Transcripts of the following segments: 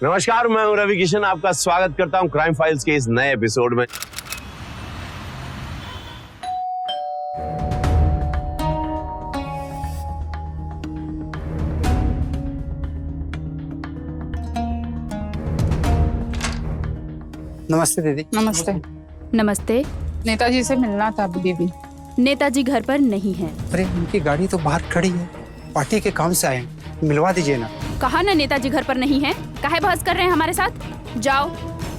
नमस्कार, मैं हूं रवि किशन। आपका स्वागत करता हूं क्राइम फाइल्स के इस नए एपिसोड में। नमस्ते दीदी। नमस्ते। नमस्ते। नेताजी से मिलना था दीदी। नेताजी घर पर नहीं हैं। अरे उनकी गाड़ी तो बाहर खड़ी है, पार्टी के काम से आए हैं, मिलवा दीजिए ना। कहा ना नेताजी घर पर नहीं हैं। काहे बहस कर रहे हैं हमारे साथ? जाओ,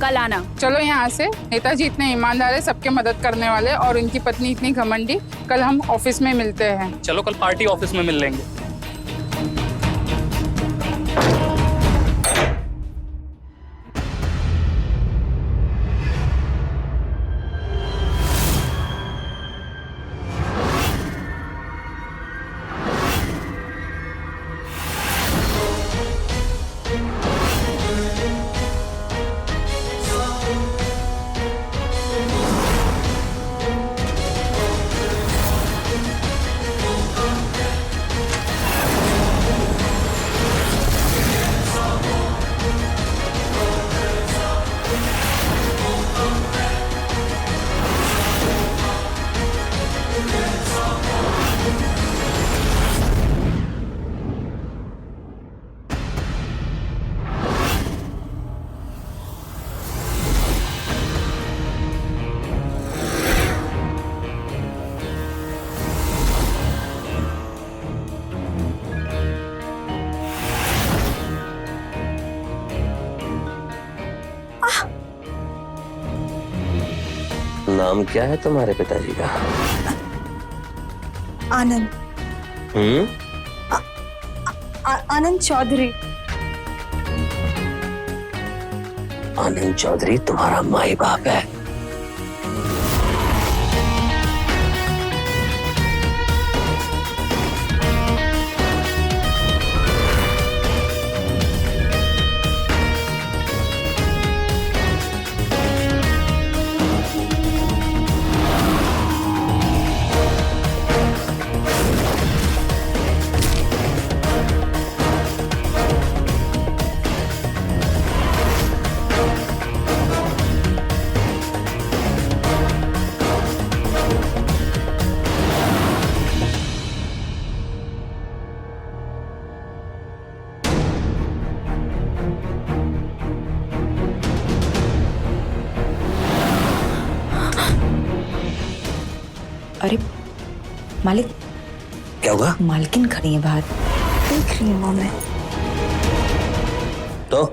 कल आना। चलो यहाँ से। नेताजी इतने ईमानदार है, सबके मदद करने वाले, और उनकी पत्नी इतनी घमंडी। कल हम ऑफिस में मिलते हैं। चलो कल पार्टी ऑफिस में मिल लेंगे। नाम क्या है तुम्हारे पिताजी का? आनंद। आनंद चौधरी। आनंद चौधरी तुम्हारा माई बाप है। अरे मालिक, क्या होगा? मालकिन खड़ी है बाहर, देख रही हूँ मैं। तो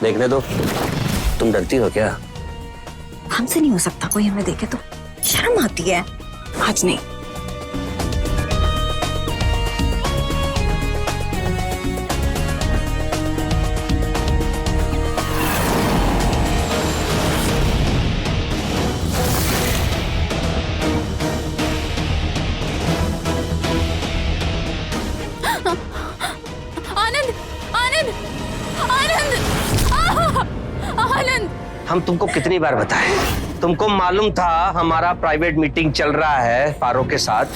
देखने दो। तुम डरती हो क्या? हमसे नहीं हो सकता, कोई हमें देखे तो शर्म आती है। आज नहीं। आनंद, आनंद, आनंद, आनंद। हम तुमको कितनी बार बताएं? तुमको मालूम था हमारा प्राइवेट मीटिंग चल रहा है पारो के साथ,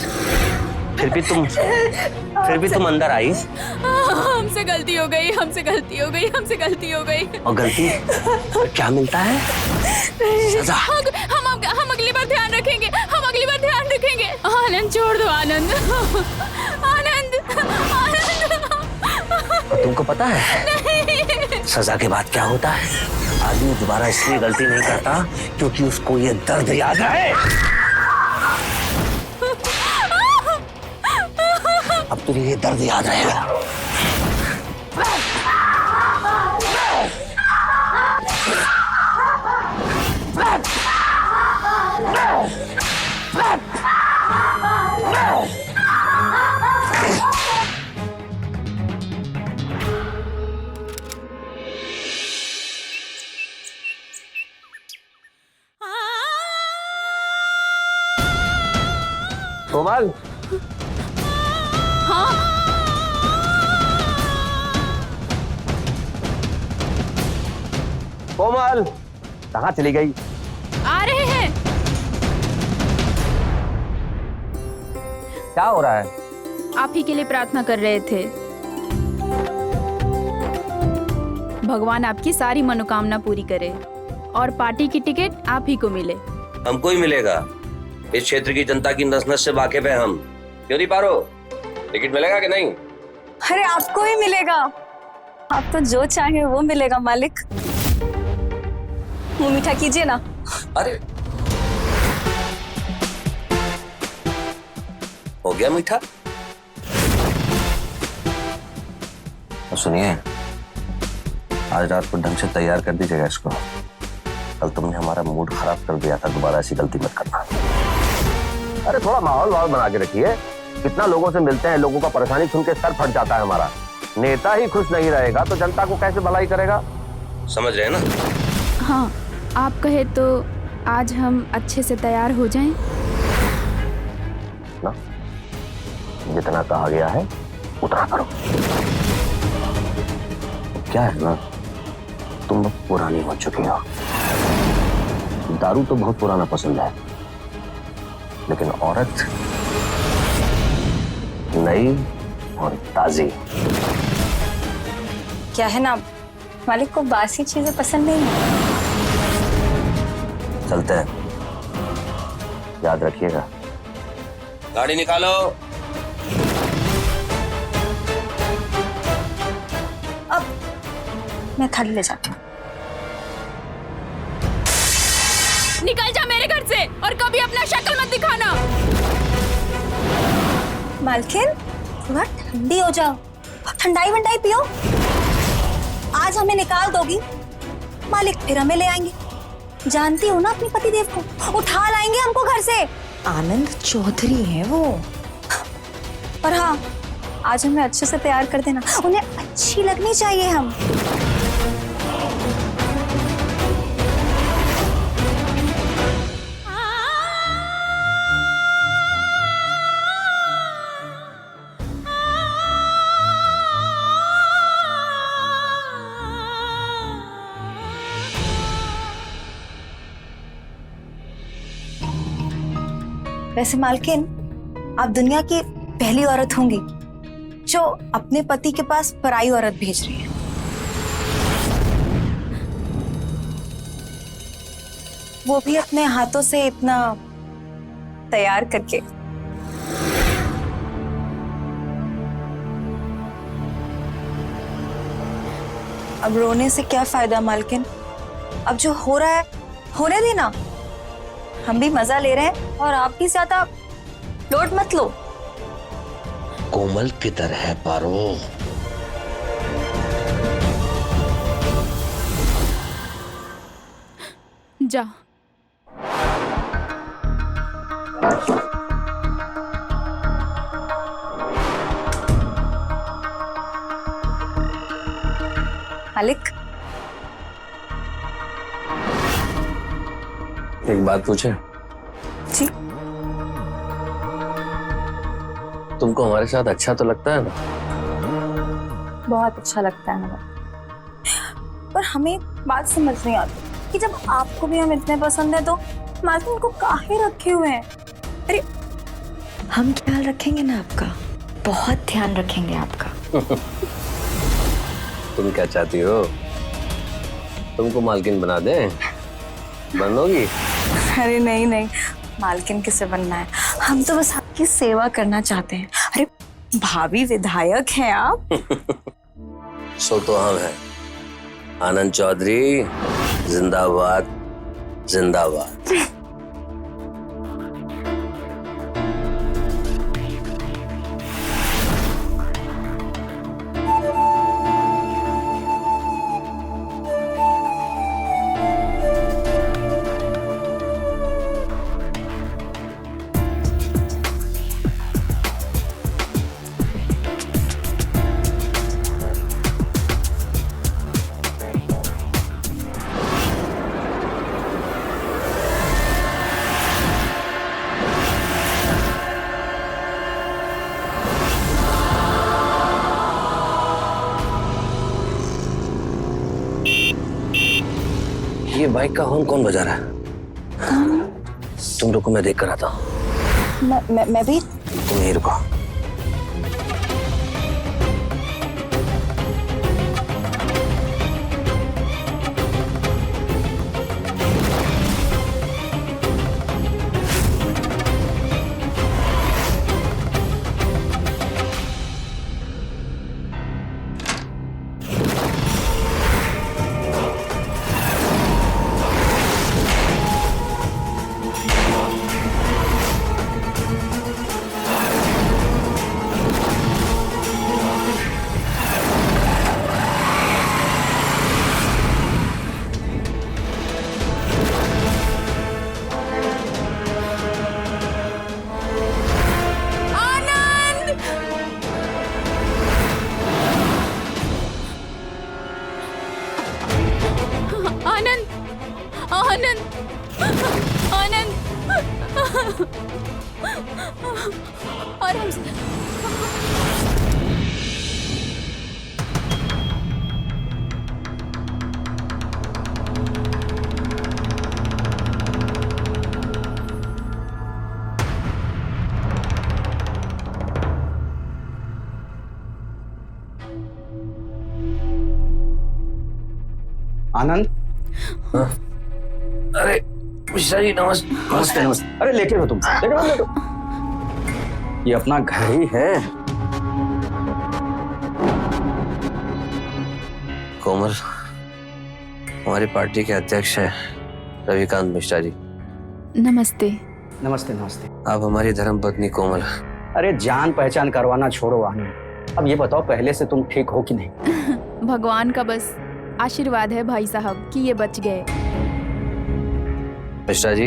फिर भी तुम अंदर आई। हमसे गलती हो गई, हमसे गलती हो गई, हमसे गलती हो गई। और गलती क्या मिलता है? सजा। हम अगली बार ध्यान रखेंगे, हम अगली बार ध्यान रखेंगे। आनंद छोड़ दो, आनंद, आनंद, आनंद। तुमको पता है सजा के बाद क्या होता है? आदमी दोबारा इसलिए गलती नहीं करता क्योंकि उसको ये दर्द याद है। अब तुझे ये दर्द याद रहेगा। कोमल, हाँ, कोमल कहाँ चली गई? आ रहे हैं। क्या हो रहा है? आप ही के लिए प्रार्थना कर रहे थे। भगवान आपकी सारी मनोकामना पूरी करे और पार्टी की टिकट आप ही को मिले। हमको ही मिलेगा। इस क्षेत्र की जनता की नस नस से वाकिफ है हम। क्यों नहीं पारो? टिकट मिलेगा कि नहीं? अरे आपको ही मिलेगा, आपको जो चाहे वो मिलेगा मालिक। मुंह मीठा कीजिए ना। अरे हो गया मीठा। तो सुनिए, आज रात को ढंग से तैयार कर दीजिएगा इसको। कल तुमने हमारा मूड खराब कर दिया था, दोबारा ऐसी गलती मत करना। अरे थोड़ा माहौल बना के रखिए। कितना लोगों से मिलते हैं, लोगों का परेशानी सुन के सर फट जाता है हमारा। नेता ही खुश नहीं रहेगा तो जनता को कैसे भलाई करेगा? समझ रहे हैं ना? हाँ, आप कहे तो आज हम अच्छे से तैयार हो जाएं। ना, जितना कहा गया है उतना करो। क्या है ना, तुम लोग पुरानी हो चुकी हो। दारू तो बहुत पुराना पसंद है, लेकिन औरत नई और ताजी। क्या है ना, मालिक को बासी चीजें पसंद नहीं है। चलते हैं, याद रखिएगा। गाड़ी निकालो। अब मैं थाली ले जाती हूँ। निकल जा मेरे घर से और कभी अपना शक्ल मत दिखाना। मालकिन थोड़ा ठंडी हो जाओ, ठंडाई वंडाई पियो। आज हमें निकाल दोगी, मालिक फिर हमें ले आएंगे। जानती हो ना अपने पतिदेव को, उठा लाएंगे हमको घर से। आनंद चौधरी है वो। और हाँ, आज हमें अच्छे से तैयार कर देना, उन्हें अच्छी लगनी चाहिए हम। वैसे मालकिन, आप दुनिया की पहली औरत होंगी जो अपने पति के पास पराई औरत भेज रही है। वो भी अपने हाथों से इतना तैयार करके। अब रोने से क्या फायदा मालकिन? अब जो हो रहा है होने देना। हम भी मजा ले रहे हैं और आप भी ज्यादा लोड मत लो। कोमल किधर है पारो? जा। मालिक, एक बात पूछे? जी। तुमको हमारे साथ अच्छा तो लगता है ना? बहुत अच्छा लगता है हमें, पर हमें बात समझ नहीं आती कि जब आपको भी हम इतने पसंद है तो मालकिन को काहे रखे हुए हैं? अरे हम ख्याल रखेंगे ना आपका, बहुत ध्यान रखेंगे आपका। तुम क्या चाहती हो? तुमको मालकिन बना दें? बनोगी? अरे नहीं नहीं, मालकिन किसे बनना है, हम तो बस आपकी सेवा करना चाहते हैं। अरे भाभी विधायक हैं आप। सो तो हम हैं। आनंद चौधरी जिंदाबाद, जिंदाबाद। ये बाइक का हॉर्न कौन बजा रहा है? तुम रुको, मैं देख कर आता हूँ। मैं भी। तुम यहीं रुको। आनंद, अरे मिश्रा जी नमस्ते। नमस्ते नमस्ते। अरे लेटे हो तुम, लेटो। ये अपना घर ही है। कोमल हमारी पार्टी के अध्यक्ष हैं रविकांत मिश्रा जी। नमस्ते। नमस्ते नमस्ते। आप हमारी धर्मपत्नी कोमल। अरे जान पहचान करवाना छोड़ो आनंद, अब ये बताओ पहले से तुम ठीक हो कि नहीं? भगवान का बस आशीर्वाद है भाई साहब कि ये बच गए। मिश्रा जी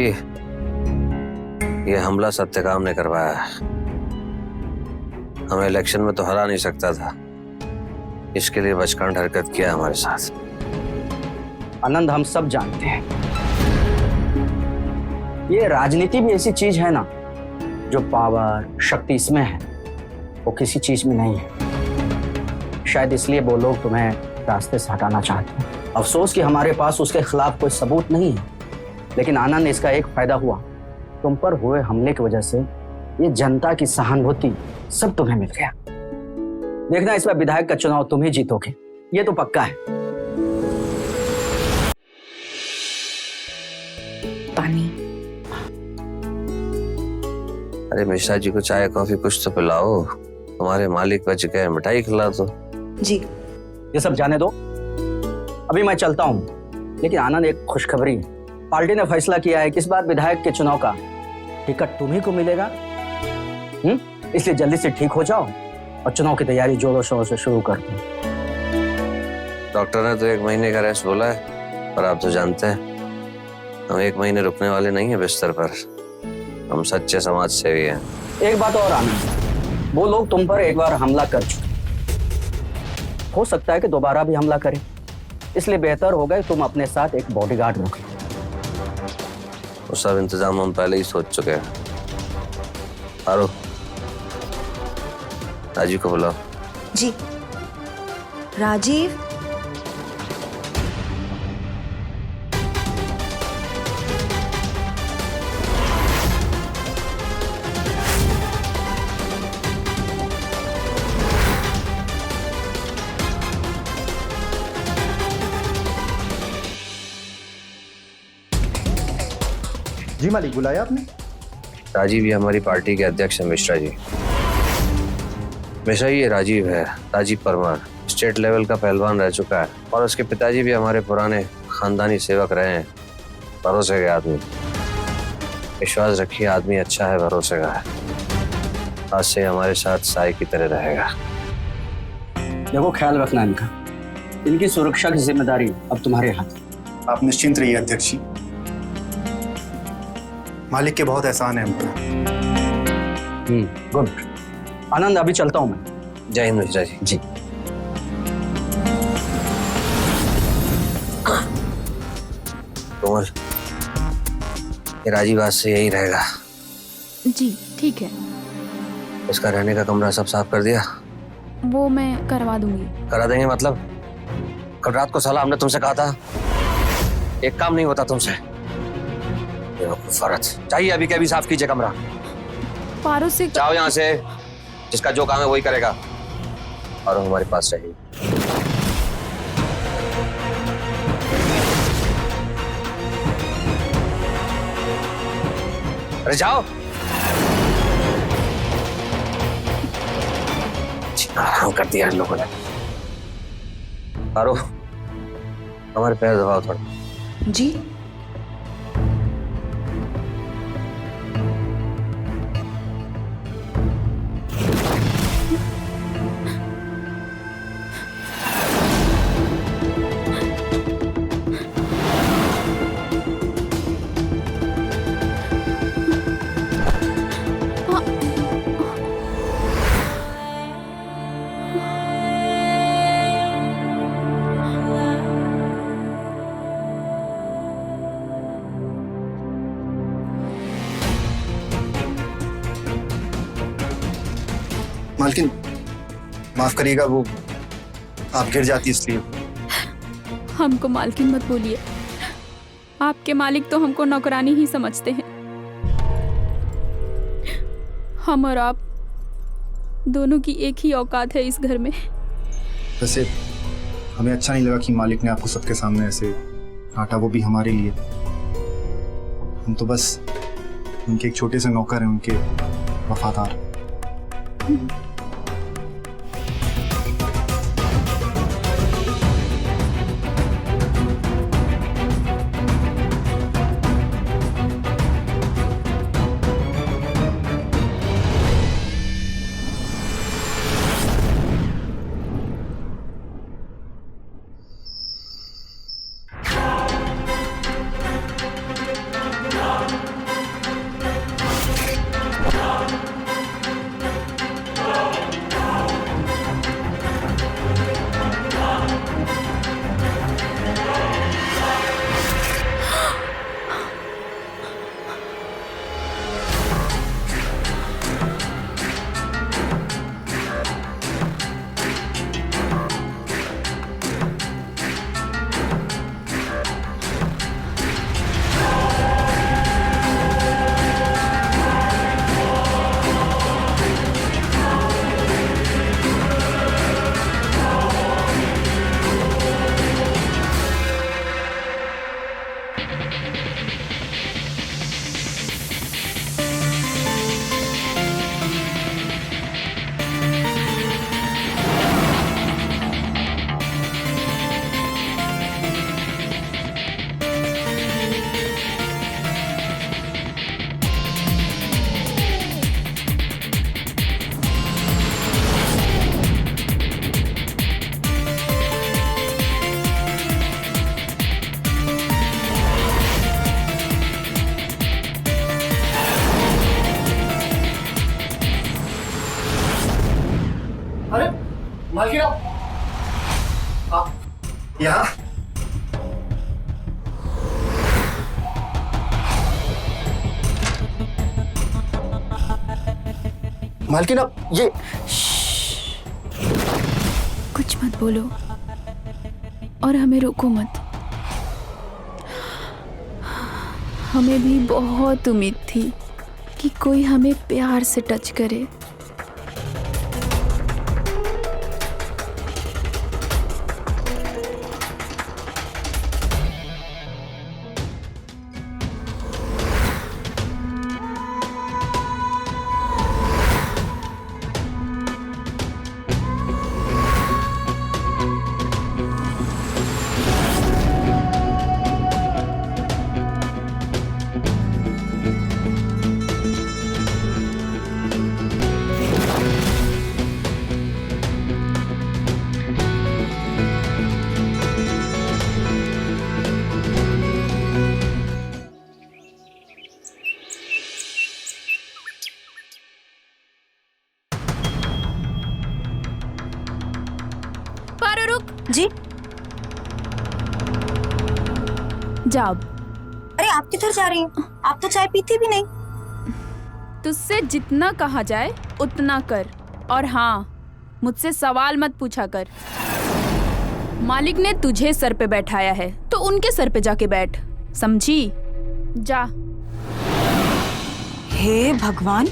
ये हमला सत्यकाम ने करवाया है। हमें इलेक्शन में तो हरा नहीं सकता था, इसके लिए बचकांड हरकत किया हमारे साथ। आनंद हम सब जानते हैं, ये राजनीति भी ऐसी चीज है ना, जो पावर शक्ति इसमें है वो किसी चीज में नहीं है। शायद इसलिए वो लोग तुम्हें रास्ते से हटाना चाहते हैं। अफसोस कि हमारे पास उसके खिलाफ कोई सबूत नहीं है, लेकिन आनंद इसका एक फायदा हुआ, तुम पर हुए हमले की वजह से ये जनता की सहानुभूति सब तुम्हें मिल गया। देखना इस बार विधायक का चुनाव तुम ही जीतोगे, ये तो पक्का है। पानी। अरे मिश्रा जी को चाय कॉफी कुछ तो पिलाओ, हमारे मालिक बच गए, मिठाई खिला दो। जी। ये सब जाने दो, अभी मैं चलता हूँ। लेकिन आनंद एक खुशखबरी है, पार्टी ने फैसला किया है कि इस बार विधायक के चुनाव का टिकट तुम्ही को मिलेगा। इसलिए जल्दी से ठीक हो जाओ और चुनाव की तैयारी जोरों शोरों से शुरू कर दो। डॉक्टर ने तो 1 महीने का रेस्ट बोला है, पर आप तो जानते हैं हम 1 महीने रुकने वाले नहीं है बिस्तर पर। हम सच्चे समाज सेवी हैं। एक बात और आनंद, वो लोग तुम पर एक बार हमला कर चुके, हो सकता है कि दोबारा भी हमला करें, इसलिए बेहतर होगा कि तुम अपने साथ एक बॉडीगार्ड रखो। वो सब इंतजाम हम पहले ही सोच चुके हैं। आरो राजीव को बुलाओ। जी। राजीव। जी मालिक, बुलाया आपने? राजीव ये हमारी पार्टी के अध्यक्ष हैं मिश्रा जी। मिश्रा जी ये राजीव है, राजीव परमार, स्टेट लेवल का पहलवान रह चुका है और उसके पिताजी भी हमारे पुराने खानदानी सेवक रहे हैं। भरोसे के आदमी, विश्वास रखिए आदमी अच्छा है, भरोसे का है। आज से हमारे साथ साई की तरह रहेगा। देखो ख्याल रखना इनका, इनकी सुरक्षा की जिम्मेदारी अब तुम्हारे हाथ। आप निश्चिंत रहिए अध्यक्ष जी, मालिक के बहुत एहसान है हम पर। गुड। आनंद अभी चलता हूं मैं। जय हिंद मिश्रा जी। जी। कोमल ये राजीव आज से यही रहेगा। जी ठीक है, इसका रहने का कमरा सब साफ कर दिया? वो मैं करवा दूंगी। करा देंगे मतलब? कल रात को साला हमने तुमसे कहा था एक काम नहीं होता तुमसे। फरत चाहिए अभी के अभी साफ कीजिए कमरा। पारो से जाओ यहाँ से, जिसका जो काम है वही करेगा और हमारे पास रहेगी। अरे जाओ। आराम कर दिया इन लोगों ने। पारो हमारे पैर दबाओ थोड़ा। जी। मालकिन माफ करिएगा, वो आप गिर जाती इसलिए। हमको मालकिन मत बोलिए, आपके मालिक तो हमको नौकरानी ही समझते हैं। हम और आप दोनों की एक ही औकात है इस घर में। वैसे हमें अच्छा नहीं लगा कि मालिक ने आपको सबके सामने ऐसे डांटा, वो भी हमारे लिए। हम तो बस उनके एक छोटे से नौकर हैं, उनके वफादार। अरे मालकिन आप यहाँ? मालकिन आप ये कुछ मत बोलो और हमें रोको मत। हमें भी बहुत उम्मीद थी कि कोई हमें प्यार से टच करे। जी जाओ। अरे आप किधर जा रही हैं? आप तो चाय पीती भी नहीं। तुझसे जितना कहा जाए उतना कर, और हाँ, मुझसे सवाल मत पूछा कर। मालिक ने तुझे सर पे बैठाया है तो उनके सर पे जाके बैठ, समझी? जा। हे भगवान,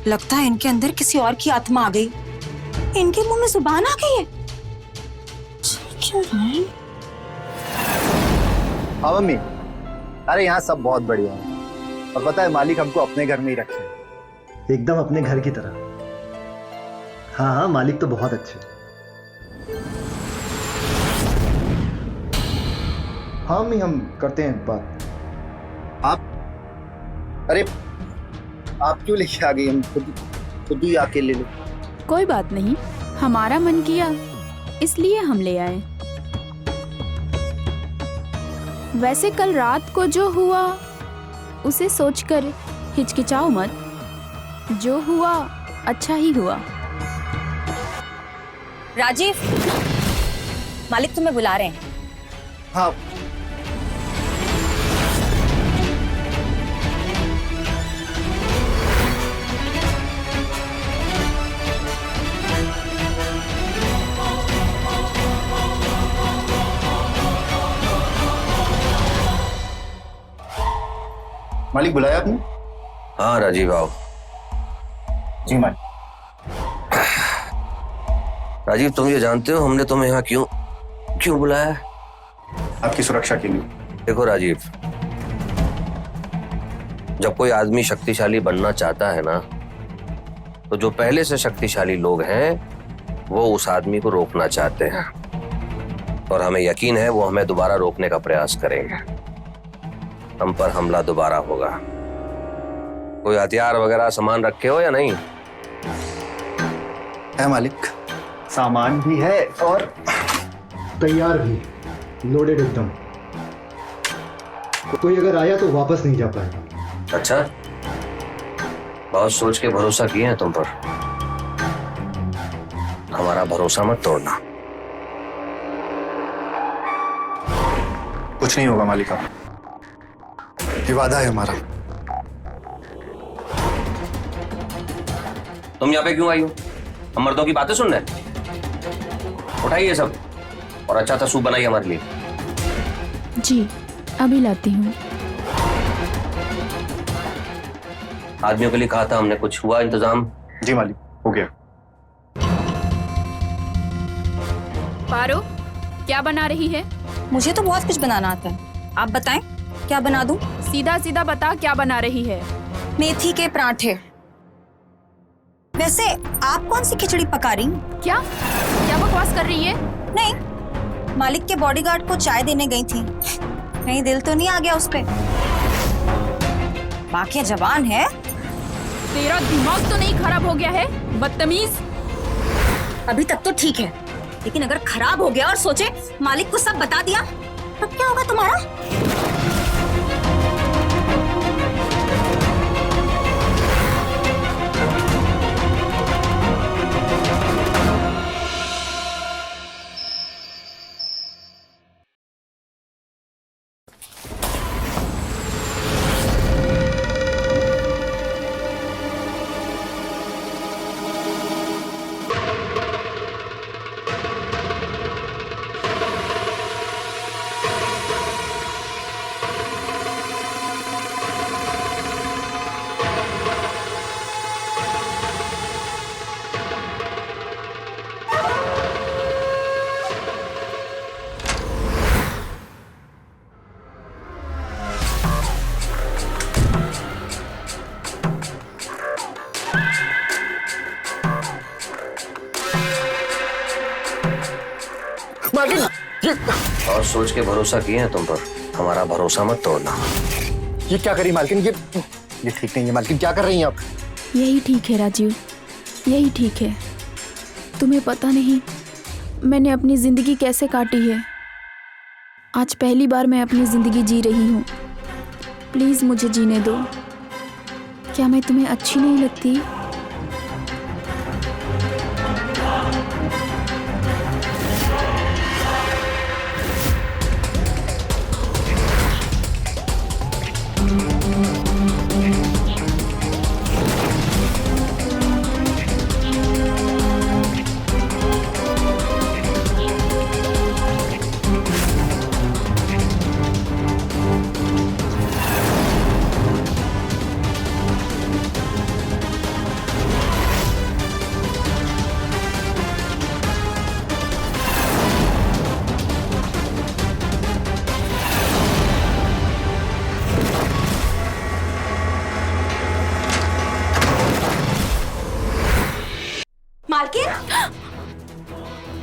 लगता है इनके अंदर किसी और की आत्मा आ गई। इनके मुंह में जुबान आ गई है। क्यों है? हाँ मम्मी, अरे यहाँ सब बहुत बढ़िया है, और पता है मालिक हमको अपने घर में ही रखे हैं। एकदम अपने घर की तरह। हाँ हाँ, मालिक तो बहुत अच्छे। हाँ मम्मी, हम करते हैं बात। अरे आप क्यों लेके आ गई? हम खुद ही आके ले लो। कोई बात नहीं, हमारा मन किया इसलिए हम ले आए। वैसे कल रात को जो हुआ उसे सोचकर हिचकिचाओ मत। जो हुआ अच्छा ही हुआ। राजीव, मालिक तुम्हें बुला रहे हैं। हाँ। मालिक बुलाया आपने? हाँ राजीव आओ। जी मालिक। राजीव तुम ये जानते हो हमने तुम्हें यहाँ क्यों क्यों बुलाया है? आपकी सुरक्षा के लिए। देखो राजीव, जब कोई आदमी शक्तिशाली बनना चाहता है ना, तो जो पहले से शक्तिशाली लोग हैं वो उस आदमी को रोकना चाहते हैं, और हमें यकीन है वो हमें दोबारा रोकने का प्रयास करेंगे। हम पर हमला दोबारा होगा। कोई हथियार वगैरह सामान रखे हो या नहीं? है मालिक, सामान भी है और तैयार भी, लोडेड एकदम। कोई अगर आया तो वापस नहीं जा पाएगा। अच्छा, बहुत सोच के भरोसा किए हैं तुम पर। हमारा भरोसा मत तोड़ना। कुछ नहीं होगा मालिक, आप ये वादा है हमारा। तुम यहाँ पे क्यों आई हो? हम मर्दों की बातें सुनने? उठाइए सब और अच्छा सा सूप बनाइए हमारे लिए। जी अभी लाती हूँ। आदमियों के लिए कहा था हमने, कुछ हुआ इंतजाम? जी मालिक, हो गया। पारो, क्या बना रही है? मुझे तो बहुत कुछ बनाना आता है, आप बताएं क्या बना दूं? सीधा सीधा बता, क्या बना रही है? मेथी के पराठे। वैसे आप कौन सी खिचड़ी पका रही? क्या क्या बकवास कर रही है? नहीं, मालिक के बॉडीगार्ड को चाय देने गई थी, कहीं दिल तो नहीं आ गया उस पे? बाकी जवान है। तेरा दिमाग तो नहीं खराब हो गया है, बदतमीज? अभी तक तो ठीक है, लेकिन अगर खराब हो गया और सोचे मालिक को सब बता दिया तब क्या होगा तुम्हारा? और सोच के भरोसा किए हैं तुम पर। हमारा भरोसा मत तोड़ना। ये क्या करी मालकिन? ये ठीक नहीं है मालकिन, क्या कर रही हैं आप? यही ठीक है राजीव, यही ठीक है। तुम्हें पता नहीं मैंने अपनी जिंदगी कैसे काटी है। आज पहली बार मैं अपनी जिंदगी जी रही हूँ। प्लीज मुझे जीने दो। क्या मैं तुम्हें अच्छी नहीं लगती?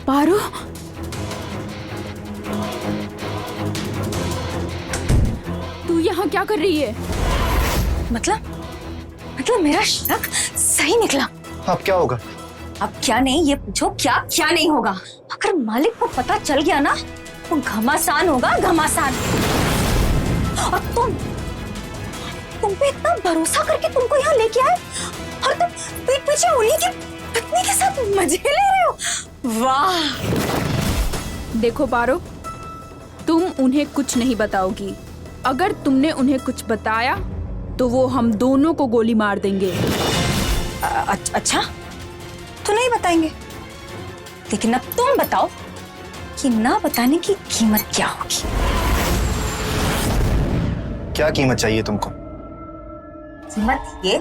पारो, तू यहाँ क्या कर रही है? मतलब मेरा शक सही निकला। अब क्या होगा? अब क्या नहीं, ये पूछो क्या नहीं होगा। अगर मालिक को पता चल गया ना तो घमासान होगा, घमासान। और तुम पे इतना भरोसा करके तुमको यहाँ लेके आए और तुम पीठ पीछे उन्हीं की पत्नी के साथ मजे ले रहे हो। वाह! देखो पारो, तुम उन्हें कुछ नहीं बताओगी। अगर तुमने उन्हें कुछ बताया तो वो हम दोनों को गोली मार देंगे। अच्छा, तो नहीं बताएंगे, लेकिन अब तुम बताओ कि ना बताने की कीमत क्या होगी? क्या कीमत चाहिए तुमको? कीमत ये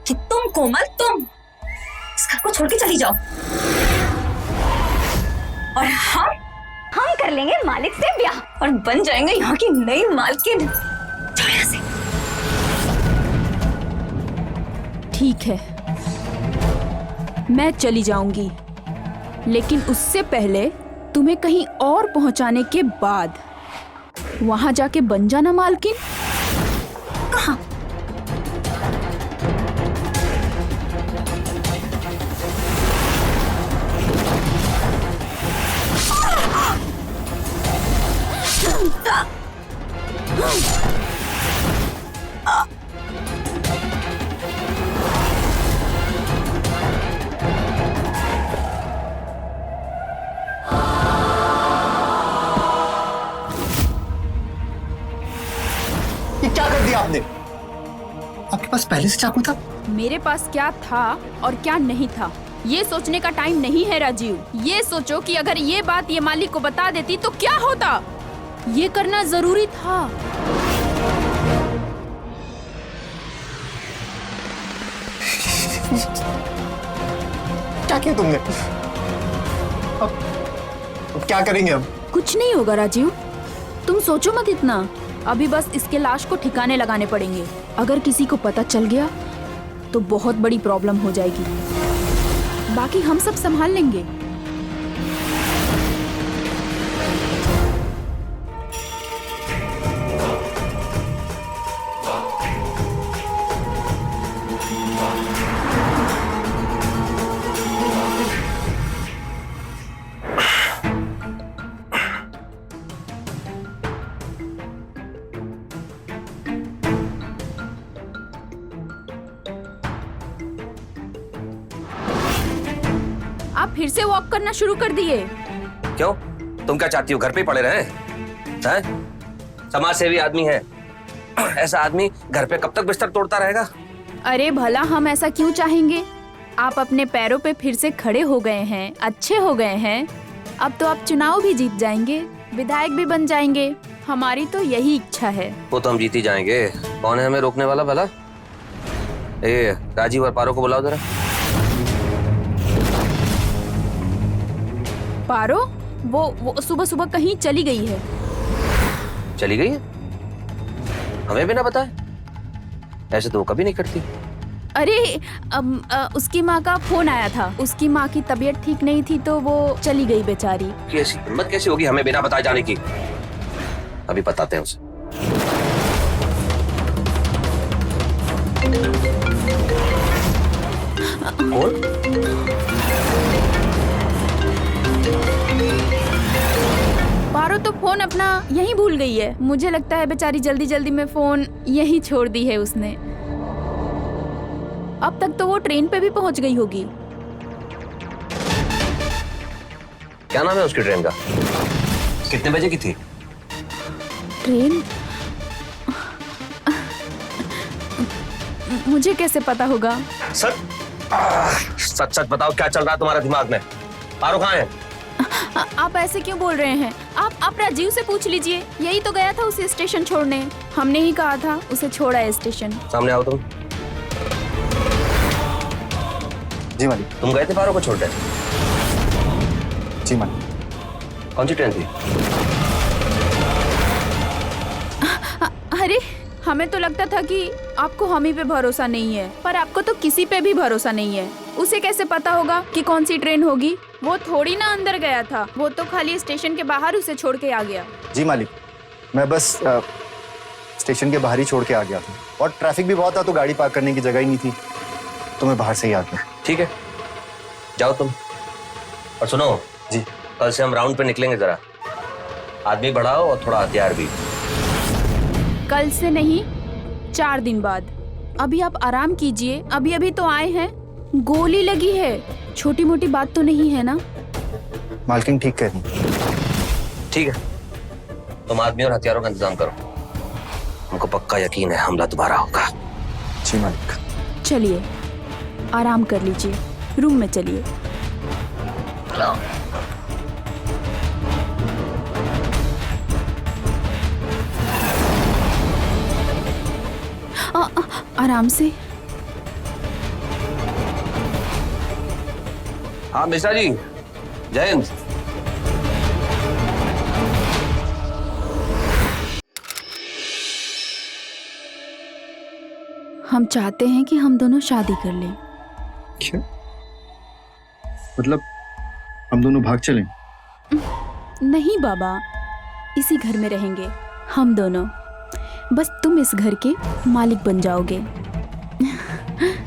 कि तुम कोमल, तुम इस घर को छोड़ के चली जाओ और हम कर लेंगे मालिक से ब्याह और बन जाएंगे यहाँ की नई मालकिन। जाओ यहाँ से। ठीक है, मैं चली जाऊंगी, लेकिन उससे पहले तुम्हें कहीं और पहुंचाने के बाद वहां जाके बन जाना मालकिन। कहाँ? ये क्या कर दिया आपने? आपके पास पहले से चाकू था? मेरे पास क्या था और क्या नहीं था ये सोचने का टाइम नहीं है राजीव। ये सोचो कि अगर ये बात ये मालिक को बता देती तो क्या होता। ये करना जरूरी था। क्या किया तुमने? अब क्या करेंगे अब? कुछ नहीं होगा राजीव, तुम सोचो मत इतना। अभी बस इसके लाश को ठिकाने लगाने पड़ेंगे। अगर किसी को पता चल गया तो बहुत बड़ी प्रॉब्लम हो जाएगी। बाकी हम सब संभाल लेंगे। आप फिर से वॉक करना शुरू कर दिए। क्यों? तुम क्या चाहती हो, घर पे ही पड़े रहे हैं? समाज सेवी आदमी है, ऐसा आदमी घर पे कब तक बिस्तर तोड़ता रहेगा? अरे भला हम ऐसा क्यों चाहेंगे? आप अपने पैरों पे फिर से खड़े हो गए हैं, अच्छे हो गए हैं। अब तो आप चुनाव भी जीत जाएंगे, विधायक भी बन जाएंगे। हमारी तो यही इच्छा है। वो तो हम जीत ही जाएंगे। कौन है हमें रोकने वाला भला? ए, राजीव और पारो को बुलाओ जरा। पारो वो सुबह सुबह कहीं चली गई है। चली गई है? हमें भी ना बताए? ऐसे तो वो कभी नहीं करती। अरे उसकी माँ का फोन आया था। उसकी माँ की तबीयत ठीक नहीं थी तो वो चली गई बेचारी। कैसी हिम्मत कैसी होगी हमें बिना बताए जाने की? अभी बताते हैं उसे। कौन? पारो तो फोन अपना यहीं भूल गई है। मुझे लगता है बेचारी जल्दी जल्दी में फोन यहीं छोड़ दी है उसने। अब तक तो वो ट्रेन पे भी पहुंच गई होगी। क्या नाम है उसकी ट्रेन का? कितने बजे की थी ट्रेन? मुझे कैसे पता होगा? सच सच बताओ, क्या चल रहा है तुम्हारे दिमाग में? पारो कहाँ है? आप ऐसे क्यों बोल रहे हैं? आप राजीव से पूछ लीजिए। यही तो गया था उसे स्टेशन छोड़ने। हमने ही कहा था उसे छोड़ा है स्टेशन। सामने आओ तुम। जी मालिक। तुम गए थे पारो को छोड़ने? जी मालिक। कौन सी ट्रेन थी? अरे हमें तो लगता था कि आपको हम ही पे भरोसा नहीं है, पर आपको तो किसी पे भी भरोसा नहीं है। उसे कैसे पता होगा कि कौन सी ट्रेन होगी? वो थोड़ी ना अंदर गया था, वो तो खाली स्टेशन के बाहर उसे छोड़ के आ गया। जी मालिक, मैं बस स्टेशन के बाहर ही छोड़ के आ गया था और ट्रैफिक भी बहुत था तो गाड़ी पार्क करने की जगह ही नहीं थी, तो मैं बाहर से ही आ गया। ठीक है, जाओ तुम। और सुनो जी, कल से हम राउंड पे निकलेंगे। जरा आदमी बढ़ाओ और थोड़ा हथियार भी। कल से नहीं, 4 दिन बाद। अभी आप आराम कीजिए, अभी अभी तो आए हैं। गोली लगी है, छोटी मोटी बात तो नहीं है ना? मालकिन ठीक कह रही। ठीक है, तुम आदमी और हथियारों का इंतजाम करो। हमको पक्का यकीन है हमला दोबारा होगा। जी मालिक। चलिए आराम कर लीजिए, रूम में चलिए। आराम से। हाँ मिश्रा जी, जय हिंद। हम चाहते हैं कि हम दोनों शादी कर लें। क्या मतलब हम दोनों भाग चलें? नहीं बाबा, इसी घर में रहेंगे हम दोनों। बस तुम इस घर के मालिक बन जाओगे।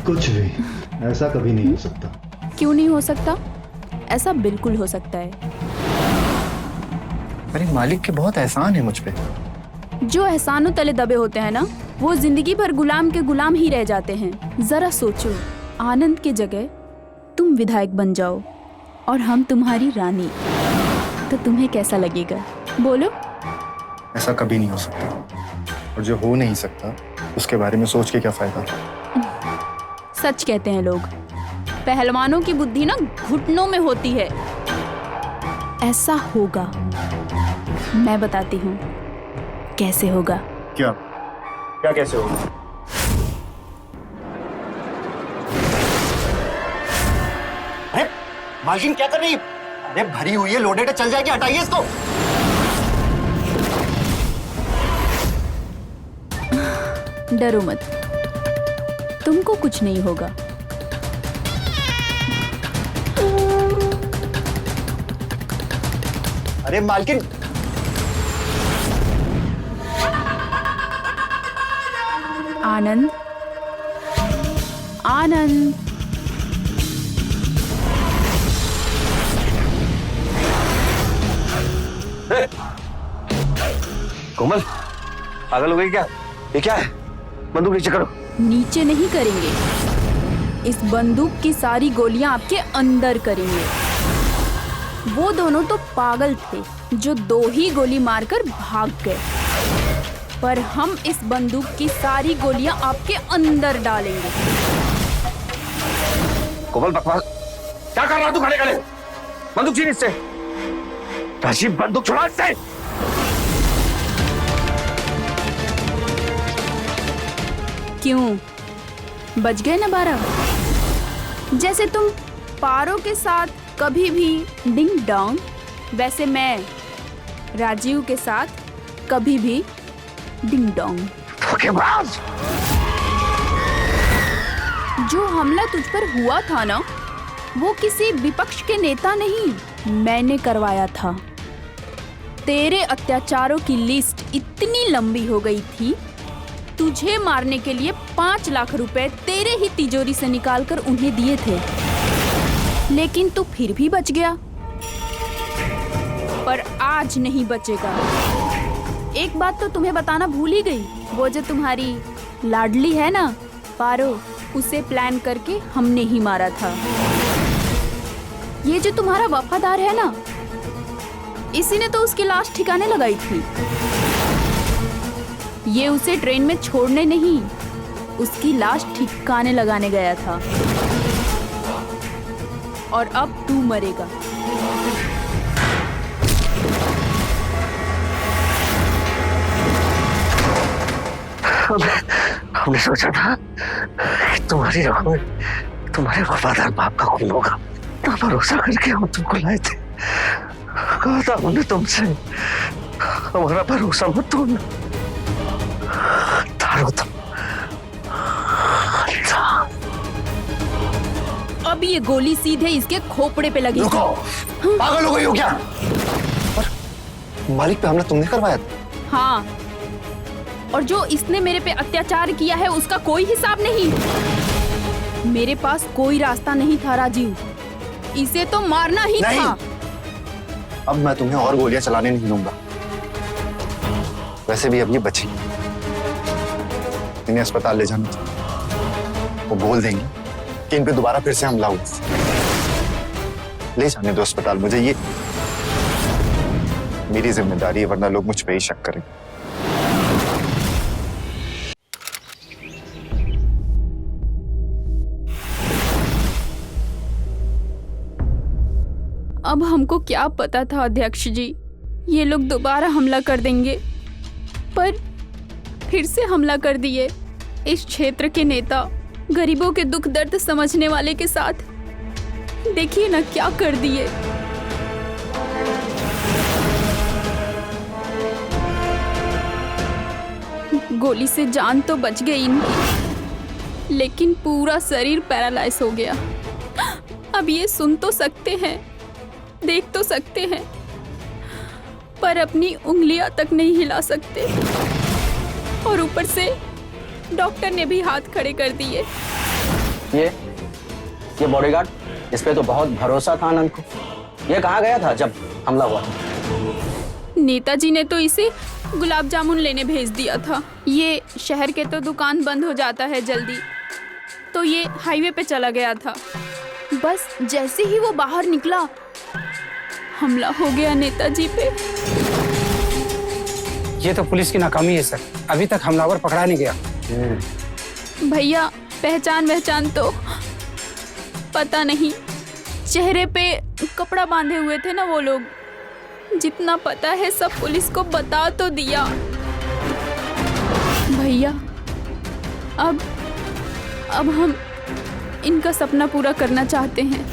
कुछ भी, ऐसा कभी नहीं हो सकता। क्यों नहीं हो सकता? ऐसा बिल्कुल हो सकता है। अरे मालिक के बहुत एहसान है मुझ पे। जो एहसानों तले दबे होते हैं ना, वो जिंदगी भर गुलाम के गुलाम ही रह जाते हैं। जरा सोचो, आनंद की जगह तुम विधायक बन जाओ और हम तुम्हारी रानी, तो तुम्हें कैसा लगेगा? बोलो। ऐसा कभी नहीं हो सकता, और जो हो नहीं सकता उसके बारे में सोच के क्या फायदा? सच कहते हैं लोग, पहलवानों की बुद्धि ना घुटनों में होती है। ऐसा होगा, मैं बताती हूँ कैसे होगा। क्या क्या कैसे होगा? अरे मालकिन क्या कर रही है? अरे भरी हुई है, लोडेड है, चल जाएगी, हटाइए इसको। डरो मत, तुमको कुछ नहीं होगा। अरे मालकिन, आनंद, आनंद, कोमल, पागल हो गई क्या? ये क्या है? बंदूक नीचे करो। नीचे नहीं करेंगे, इस बंदूक की सारी गोलियां आपके अंदर करेंगे। वो दोनों तो पागल थे जो 2 ही गोली मारकर भाग गए, पर हम इस बंदूक की सारी गोलियां आपके अंदर डालेंगे। कोमल बकवास क्या कर रहा तू? खड़े खड़े बंदूक छीन इससे। राजीव, बंदूक छुड़ा इससे। क्यों, बच गए ना 12? जैसे तुम पारो के साथ कभी भी डिंग डोंग, वैसे मैं राजीव के साथ कभी भी डिंग डोंग। जो हमला तुझ पर हुआ था ना, वो किसी विपक्ष के नेता नहीं, मैंने करवाया था। तेरे अत्याचारों की लिस्ट इतनी लंबी हो गई थी, तुझे मारने के लिए 5 लाख रुपए तेरे ही तिजोरी से निकालकर उन्हें दिए थे, लेकिन तू फिर भी बच गया। पर आज नहीं बचेगा। एक बात तो तुम्हें बताना भूल ही गई, वो जो तुम्हारी लाडली है ना पारो, उसे प्लान करके हमने ही मारा था। ये जो तुम्हारा वफादार है ना, इसी ने तो उसकी लाश ठिकाने लगाई थी। ये उसे ट्रेन में छोड़ने नहीं, उसकी लाश ठिकाने लगाने गया था। और अब तू मरेगा। हमने सोचा था कि तुम्हारी रगों में तुम्हारे वफादार बाप का खून होगा, तो भरोसा करके हम तुमको लाए थे। कहा था हमने तुमसे, हमारा भरोसा मत तोड़ना। तारो तुम। अब ये गोली सीधे इसके खोपड़े पे लगी। रुको, पागल हो गई हो क्या? और मालिक पे हमला तुमने करवाया था? हाँ, और जो इसने मेरे पे अत्याचार किया है उसका कोई हिसाब नहीं। मेरे पास कोई रास्ता नहीं था राजीव, इसे तो मारना ही नहीं। था। अब मैं तुम्हें और गोलियां चलाने नहीं दूंगा। वैसे भी अब ये बची, इन्हें अस्पताल ले जाना था। वो बोल देंगे कि इन पे दोबारा फिर से हमला हुआ। ले जाने दो अस्पताल मुझे, ये मेरी जिम्मेदारी है, वरना लोग मुझ पे ही शक करेंगे। अब हमको क्या पता था अध्यक्ष जी, ये लोग दोबारा हमला कर देंगे, पर फिर से हमला कर दिए। इस क्षेत्र के नेता गरीबों के दुख दर्द समझने वाले के साथ देखिए ना क्या कर दिए। गोली से जान तो बच गई इनकी, लेकिन पूरा शरीर पैरालाइज हो गया। अब ये सुन तो सकते हैं, देख तो सकते हैं, पर अपनी उंगलियां तक नहीं हिला सकते। और ऊपर से डॉक्टर ने भी हाथ खड़े कर दिए। ये बॉडीगार्ड, इस पे तो बहुत भरोसा था आनंद को। ये कहाँ गया था जब हमला हुआ था? नेताजी ने तो इसे गुलाब जामुन लेने भेज दिया था। ये शहर के तो दुकान बंद हो जाता है जल्दी, तो ये हाईवे पे चला गया था। बस जैसे ही वो बाहर निकला, हमला हो गया नेताजी पे। ये तो पुलिस की नाकामी है सर, अभी तक हमलावर पकड़ा नहीं गया। भैया पहचान तो पता नहीं, चेहरे पे कपड़ा बांधे हुए थे ना वो लोग। जितना पता है सब पुलिस को बता तो दिया। भैया अब हम इनका सपना पूरा करना चाहते हैं,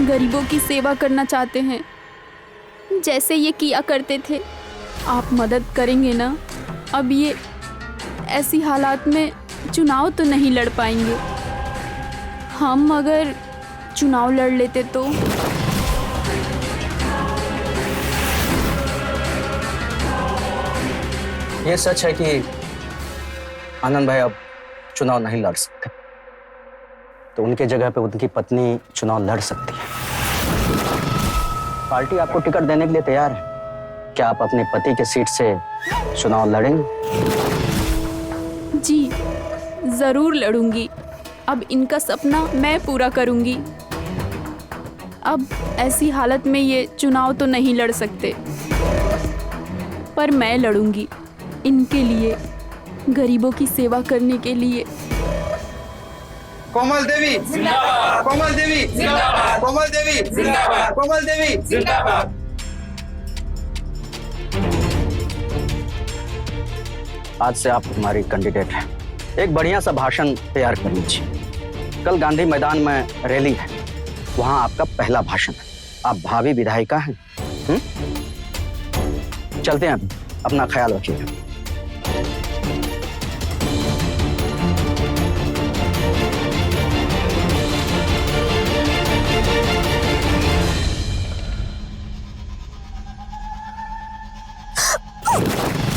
गरीबों की सेवा करना चाहते हैं जैसे ये किया करते थे। आप मदद करेंगे ना? अब ये ऐसी हालात में चुनाव तो नहीं लड़ पाएंगे। हम अगर चुनाव लड़ लेते तो ये सच है कि आनंद भाई अब चुनाव नहीं लड़ सकते, तो उनके जगह पे उनकी पत्नी चुनाव लड़ सकती है। पार्टी आपको टिकट देने के लिए तैयार है। क्या आप अपने पति के सीट से चुनाव लड़ेंगे? जी जरूर लड़ूंगी। अब इनका सपना मैं पूरा करूंगी। अब ऐसी हालत में ये चुनाव तो नहीं लड़ सकते, पर मैं लड़ूंगी इनके लिए, गरीबों की सेवा करने के लिए। कोमल देवी जिंदाबाद, कोमल देवी जिंदाबाद, कोमल देवी जिंदाबाद, कोमल देवी जिंदाबाद। आज से आप हमारी कैंडिडेट हैं। एक बढ़िया सा भाषण तैयार कर लीजिए। कल गांधी मैदान में रैली है, वहां आपका पहला भाषण है। आप भावी विधायिका हैं। चलते हैं, अपना ख्याल रखिएगा।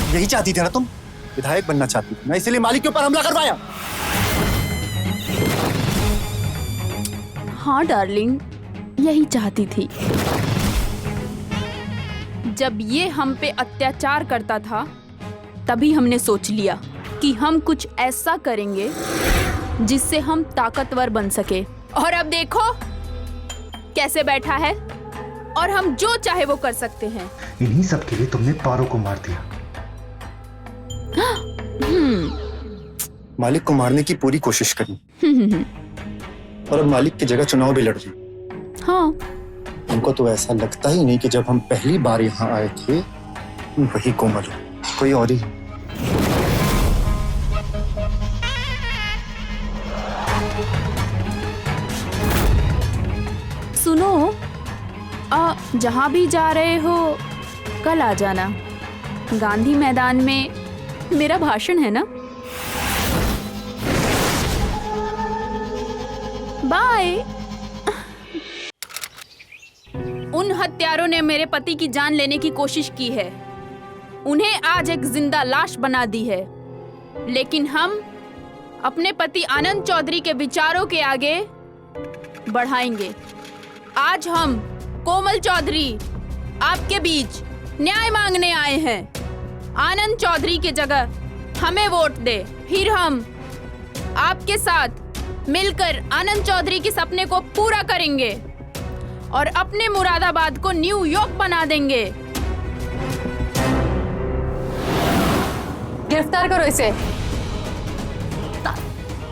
यही चाहती थी ना तुम? विधायक बनना चाहती थी ना, इसीलिए मालिक के ऊपर हमला करवाया। हाँ डार्लिंग, यही चाहती थी। जब ये हम पे अत्याचार करता था, तभी हमने सोच लिया कि हम कुछ ऐसा करेंगे जिससे हम ताकतवर बन सके। और अब देखो कैसे बैठा है, और हम जो चाहे वो कर सकते हैं। इन्हीं सब के लिए तुमने पारो को मार दिया। मालिक को मारने की पूरी कोशिश करी, और अब मालिक की जगह चुनाव भी लड़ रही। हाँ, हमको तो ऐसा लगता ही नहीं कि जब हम पहली बार यहाँ आए थे वही कोमल हो, कोई और ही। सुनो, जहाँ भी जा रहे हो कल आ जाना। गांधी मैदान में मेरा भाषण है ना। बाय। उन हत्यारों ने मेरे पति की जान लेने की कोशिश की है, उन्हें आज एक जिंदा लाश बना दी है, लेकिन हम अपने पति आनंद चौधरी के विचारों के आगे बढ़ाएंगे। आज हम कोमल चौधरी आपके बीच न्याय मांगने आए हैं। आनंद चौधरी की जगह हमें वोट दे, फिर हम आपके साथ मिलकर आनंद चौधरी के सपने को पूरा करेंगे और अपने मुरादाबाद को न्यूयॉर्क बना देंगे। गिरफ्तार करो इसे।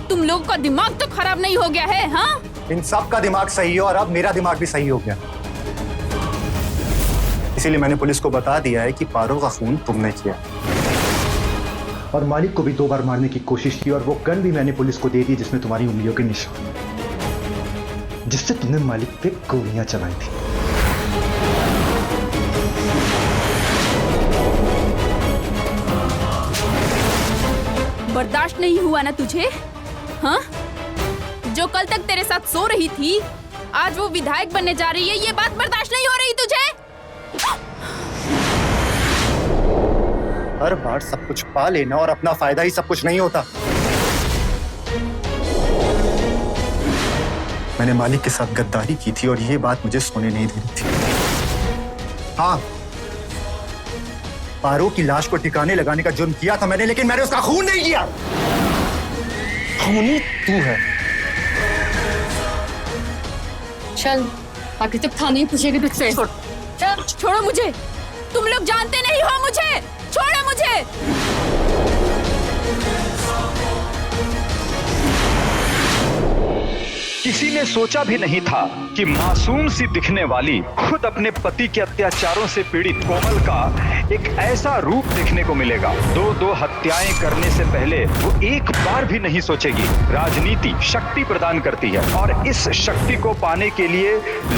तुम लोगों का दिमाग तो खराब नहीं हो गया है? हाँ, इन सब का दिमाग सही है, और अब मेरा दिमाग भी सही हो गया। इसीलिए मैंने पुलिस को बता दिया है कि पारो का खून तुमने किया, और मालिक को भी 2 बार मारने की कोशिश की और वो गन भी मैंने पुलिस को दे दी जिसमें तुम्हारी उंगलियों के निशान, जिससे तुमने मालिक पे गोलियां चलाई थी। बर्दाश्त नहीं हुआ ना तुझे? हाँ? जो कल तक तेरे साथ सो रही थी, आज वो विधायक बनने जा रही है, ये बात बर्दाश्त नहीं हो रही तुझे? हर बार सब कुछ पा लेना और अपना फायदा ही सब कुछ नहीं होता। मैंने मालिक के साथ गद्दारी की थी और ये बात मुझे सोने नहीं दे रही थी। हाँ, पारो की लाश को ठिकाने लगाने का जुर्म किया था मैंने, लेकिन मैंने उसका खून नहीं किया। खूनी तू है। चल, बाकी तक थाने ही पूछेगी तुझसे। चल, छोड़ो मुझे, तुम लोग जानते नहीं हो मुझे, छोड़ो मुझे। किसी ने सोचा भी नहीं था कि मासूम सी दिखने वाली, खुद अपने पति के अत्याचारों से पीड़ित कोमल का एक ऐसा रूप देखने को मिलेगा। 2 हत्याएं करने से पहले वो एक बार भी नहीं सोचेगी। राजनीति शक्ति प्रदान करती है और इस शक्ति को पाने के लिए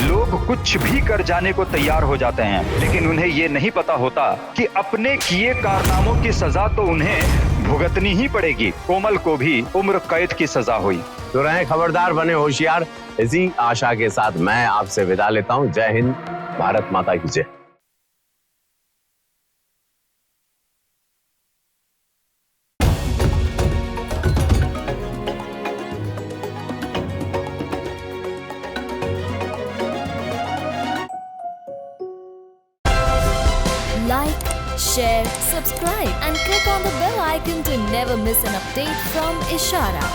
लोग कुछ भी कर जाने को तैयार हो जाते हैं, लेकिन उन्हें ये नहीं पता होता कि अपने किए कारनामों की सजा तो उन्हें भुगतनी ही पड़ेगी। कोमल को भी उम्र कैद की सजा हुई। तो रहें खबरदार, बने होशियार। इसी आशा के साथ मैं आपसे विदा लेता हूं। जय हिंद, भारत माता की जय। Like, share, subscribe and click on the bell icon to never miss an update from Ishara.